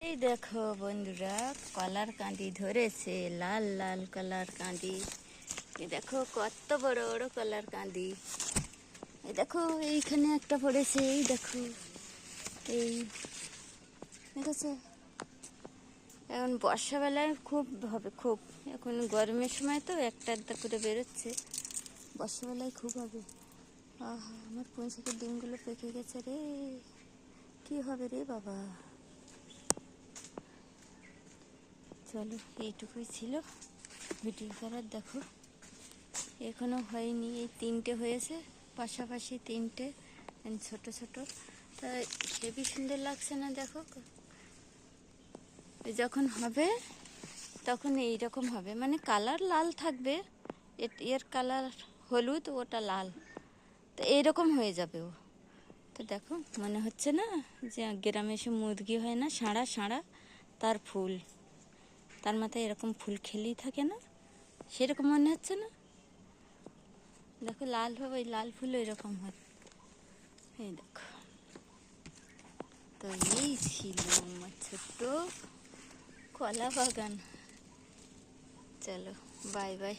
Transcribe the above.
এই দেখো বন্ধুরা, কলার কাঁদি ধরেছে, লাল লাল কলার কাঁদি। এই দেখো কত বড় বড় কলার কাঁদি। এই দেখো এইখানে একটা পড়েছে, এই দেখো, এই দেখেছো। এখন বর্ষাবেলায় খুব হবে, খুব এখন গরমের সময় তো একটা একটা করে বেরোচ্ছে, বর্ষাবেলায় খুব হবে। আহা, আমার পুঁইশাকের ডিমগুলো পেকে গেছে রে, কি হবে রে বাবা। চলো, এইটুকুই ছিল ভিডিও করার। দেখো এখনো হয়নি, এই তিনটে হয়েছে পাশাপাশি, তিনটে ছোট ছোট। তা হেবি সুন্দর লাগছে না? দেখো যখন হবে তখন এই রকম হবে, মানে কালার লাল থাকবে, এর কালার হলুদ, ওটা লাল, তো এইরকম হয়ে যাবে ও। তো দেখো মনে হচ্ছে না যে গ্রামে এসে মুরগি হয় না, সাঁড়া সাঁড়া, তার ফুল, তার মাথায় এরকম ফুল খেলেই থাকে না, সেরকম মনে হচ্ছে না? দেখো লাল হবে, ওই লাল ফুল এরকম হয়। এই দেখো, তো এই ছিল আমার ছোট্ট কলা বাগান। চলো, বাই বাই।